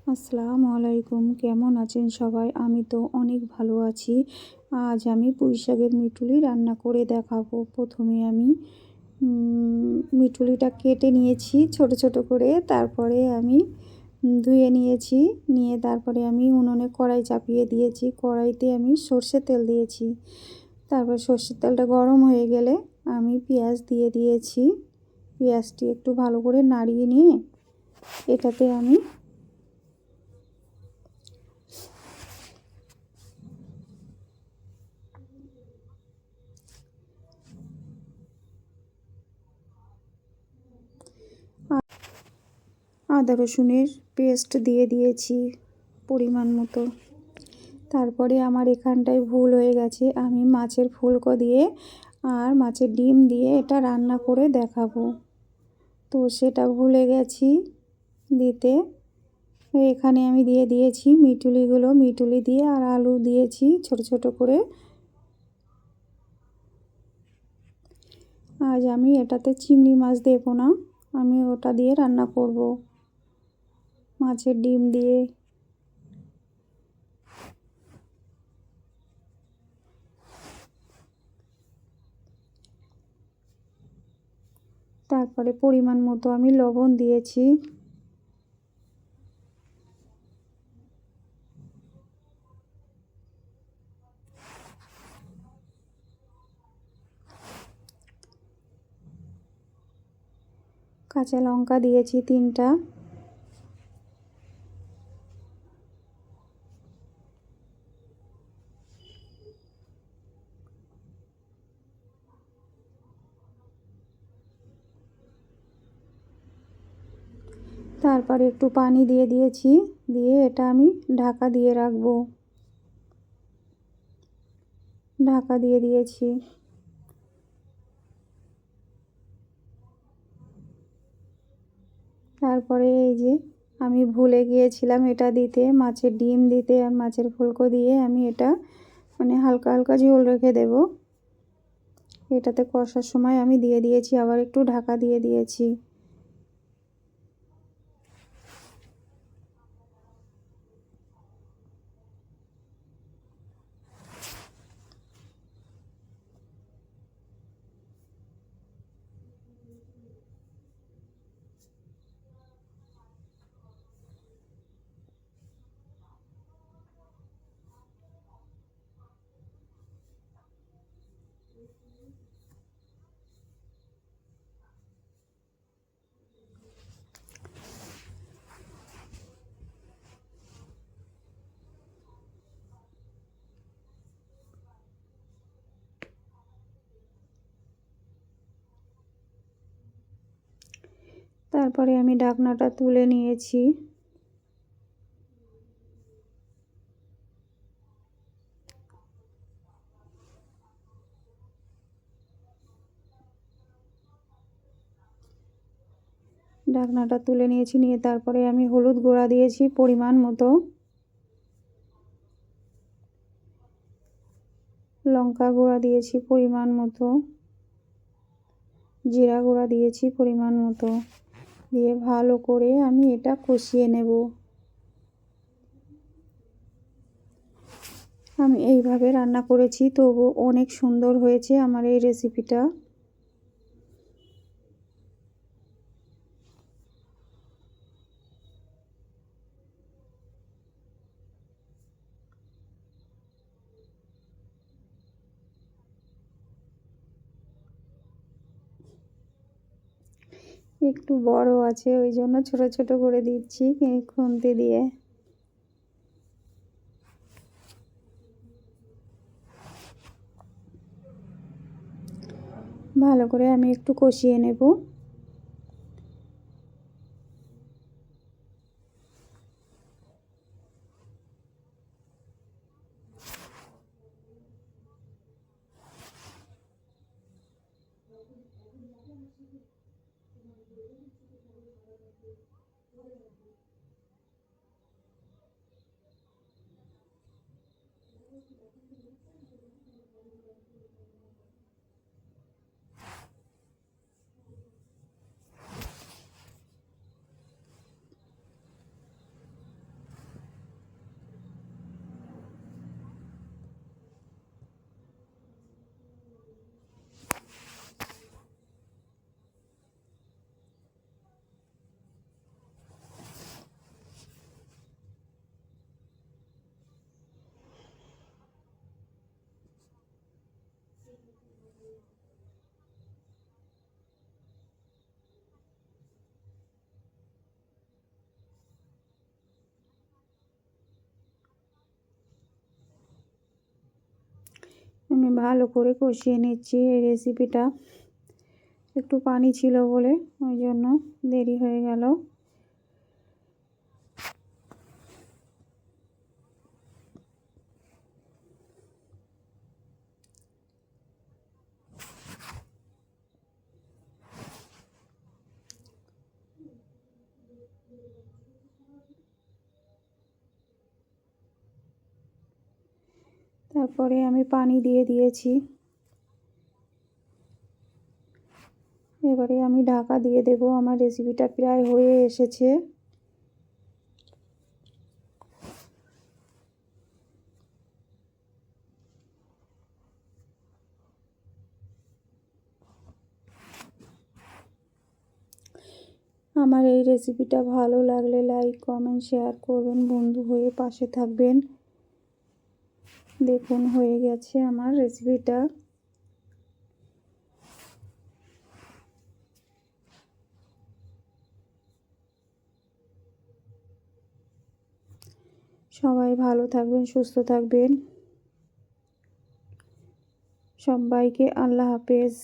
আসসালামু আলাইকুম, কেমন আছেন সবাই? আমি তো অনেক ভালো আছি। আজ আমি পুঁই শাকের মিঠুলি রান্না করে দেখাবো। প্রথমে আমি মিঠুলিটা কেটে নিয়েছি ছোট ছোট করে। তারপরে আমি ধুয়ে নিয়েছি। নিয়ে তারপরে আমি উনুনে কড়াই চাপিয়ে দিয়েছি। কড়াইতে আমি সর্ষের তেল দিয়েছি। তারপর সর্ষের তেলটা গরম হয়ে গেলে আমি পেঁয়াজ দিয়ে দিয়েছি। পেঁয়াজটি একটু ভালো করে নাড়িয়ে নিয়ে এটাতে আমি আদা রসুনের পেস্ট দিয়ে দিয়েছি পরিমাণ মতো। তারপরে আমার এখানটায় ভুল হয়ে গেছে, আমি মাছের ফুলকো দিয়ে আর মাছের ডিম দিয়ে এটা রান্না করে দেখাবো। তো সেটা ভুলে গেছি দিতে। এখানে আমি দিয়ে দিয়েছি মিঠুলি দিয়ে আর আলু দিয়েছি ছোট ছোট করে। আজ আমি এটাতে চিংড়ি মাছ দেবো না, আমি ওটা দিয়ে রান্না করব, মাছের ডিম দিয়ে। তারপরে পরিমাণ মতো আমি লবণ দিয়েছি। কাঁচা লঙ্কা দিয়েছি 3টা। তারপরে একটু পানি দিয়ে দিয়েছি। দিয়ে এটা আমি ঢাকা দিয়ে রাখবো। ঢাকা দিয়ে দিয়েছি। তারপরে এই যে আমি ভুলে গিয়েছিলাম এটা দিতে, মাছের ডিম দিতে আর মাছের ফুলকো দিয়ে আমি এটা হালকা হালকা ঝোল রেখে দেব। এটাতে কষার সময় আমি দিয়ে দিয়েছি, আবার একটু ঢাকা দিয়ে দিয়েছি। তারপরে আমি ঢাকনাটা তুলে নিয়েছি। ঢাকনাটা তুলে নিয়েছি, নিয়ে তারপরে আমি হলুদ গুঁড়া দিয়েছি পরিমাণ মতো, লঙ্কা গুঁড়া দিয়েছি পরিমাণ মতো, জিরা গুঁড়া দিয়েছি পরিমাণ মতো। দিয়ে ভালো করে আমি এটা কষিয়ে নেব। আমি এইভাবে রান্না করেছি, তবু অনেক সুন্দর হয়েছে আমার এই রেসিপিটা। একটু বড় আছে, ওই জন্য ছোট ছোট করে দিচ্ছি খুন্তি দিয়ে। ভালো করে আমি একটু কষিয়ে নেব। আমি ভালো করে কষিয়ে নিচ্ছি এই রেসিপিটা। একটু পানি ছিল বলে ওই জন্য দেরি হয়ে গেল। তারপরে আমি পানি দিয়ে দিয়েছি। এবারে আমি ঢাকা দিয়ে দেব। আমার রেসিপিটা প্রায় হয়ে এসেছে। আমার এই রেসিপিটা ভালো লাগলে লাইক কমেন্ট শেয়ার করবেন, বন্ধু হয়ে পাশে থাকবেন। দেখুন হয়ে গেছে আমার রেসিপিটা। সবাই ভালো থাকবেন, সুস্থ থাকবেন। সবাইকে আল্লাহ হাফেজ।